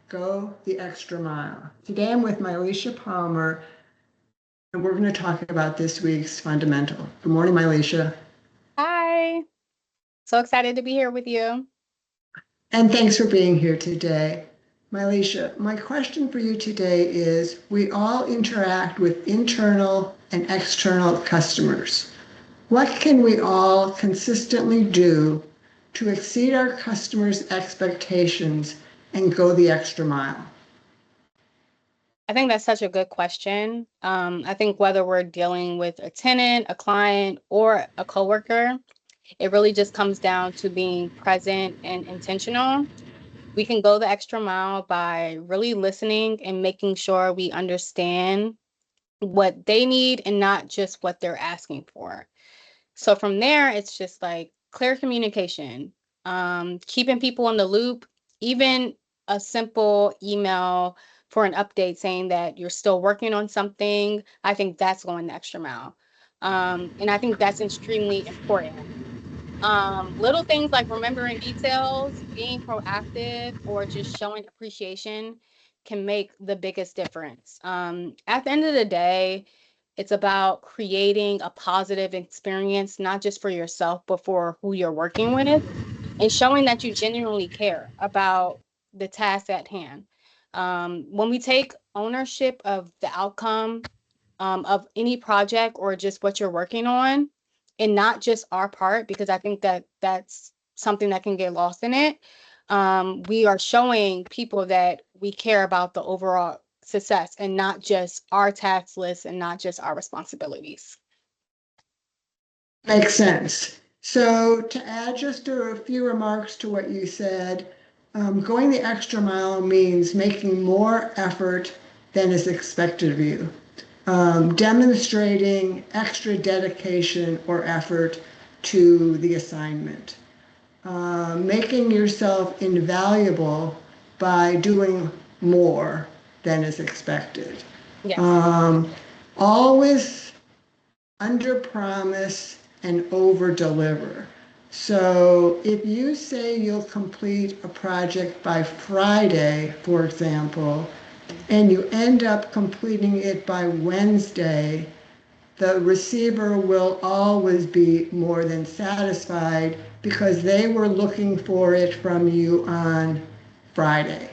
Go the extra mile. Today I'm with my Alicia Palmer, and we're going to talk about this week's fundamental. Good morning, my Alicia. Hi. So excited to be here with you. And thanks for being here today. My Alicia, my question for you today is, we all interact with internal and external customers. What can we all consistently do to exceed our customers' expectations and go the extra mile? I think that's such a good question. I think whether we're dealing with a tenant, a client, or a coworker, it really just comes down to being present and intentional. We can go the extra mile by really listening and making sure we understand what they need and not just what they're asking for. So from there, it's just like clear communication, keeping people in the loop, even a simple email for an update saying that you're still working on something. I think that's going the extra mile. And I think that's extremely important. Little things like remembering details, being proactive, or just showing appreciation can make the biggest difference. At the end of the day, it's about creating a positive experience, not just for yourself, but for who you're working with, and showing that you genuinely care about the task at hand. When we take ownership of the outcome of any project or just what you're working on, and not just our part, because I think that that's something that can get lost in it. We are showing people that we care about the overall success and not just our task list and not just our responsibilities. Makes sense. So to add just a few remarks to what you said, going the extra mile means making more effort than is expected of you, demonstrating extra dedication or effort to the assignment, making yourself invaluable by doing more than is expected. Yes. Um, Always under promise and over deliver. So if you say you'll complete a project by Friday, for example, and you end up completing it by Wednesday, the receiver will always be more than satisfied because they were looking for it from you on Friday.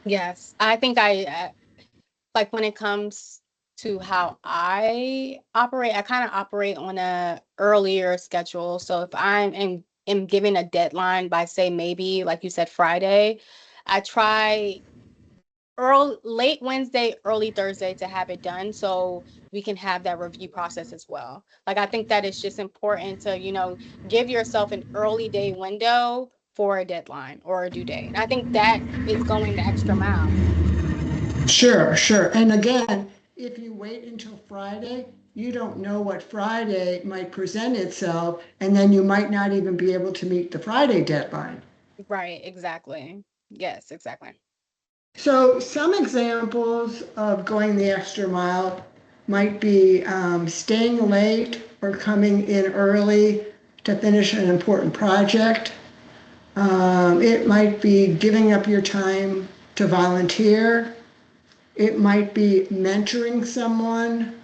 Yes. I think like when it comes to how I kind of operate on a earlier schedule. So if am giving a deadline by say maybe like you said Friday, I try late Wednesday, early Thursday to have it done so we can have that review process as well. Like I think that it's just important to, give yourself an early day window for a deadline or a due date. And I think that is going the extra mile. Sure, sure. And again, if you wait until Friday, you don't know what Friday might present itself, and then you might not even be able to meet the Friday deadline. Right, exactly. Yes, exactly. So, some examples of going the extra mile might be staying late or coming in early to finish an important project. It might be giving up your time to volunteer. It might be mentoring someone,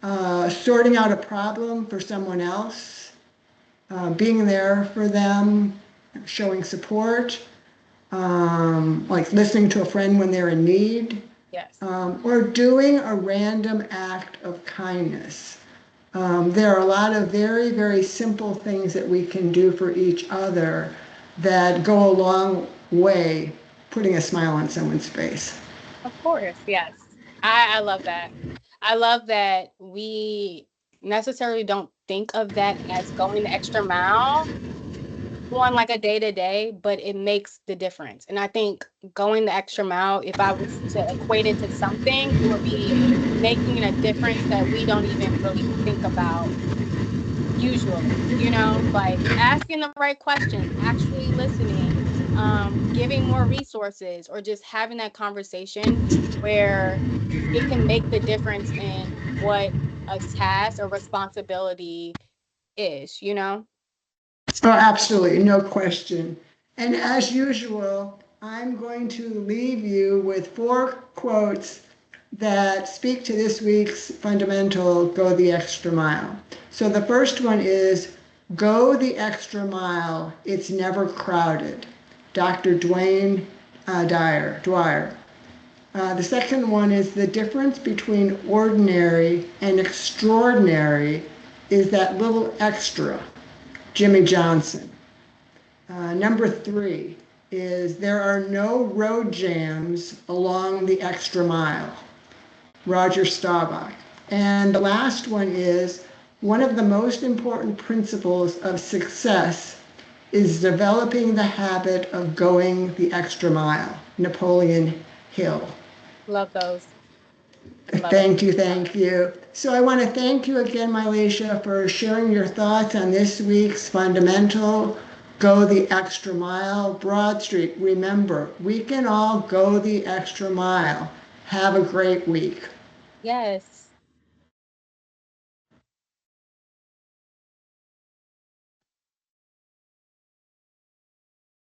sorting out a problem for someone else, being there for them, showing support, like listening to a friend when they're in need, Yes. or doing a random act of kindness. There are a lot of very, very simple things that we can do for each other that go a long way putting a smile on someone's face. Of course, yes. I love that. I love that we necessarily don't think of that as going the extra mile on like a day to day, but it makes the difference. And I think going the extra mile, if I was to equate it to something, it would be making a difference that we don't even really think about usually, like asking the right questions, actually listening, giving more resources, or just having that conversation where it can make the difference in what a task or responsibility is. Oh, absolutely, no question. And as usual, I'm going to leave you with 4 quotes that speak to this week's fundamental Go the Extra Mile. So the first one is, go the extra mile, it's never crowded. Dr. Dwayne Dwyer. The second one is, the difference between ordinary and extraordinary is that little extra. Jimmy Johnson. Number 3 is, there are no road jams along the extra mile. Roger Staubach. And the last one is, one of the most important principles of success is developing the habit of going the extra mile. Napoleon Hill. Love those. Love it. Thank you, thank you. So I want to thank you again, Mylesia, for sharing your thoughts on this week's fundamental Go the Extra Mile. Broad Street, remember, we can all go the extra mile. Have a great week. Yes.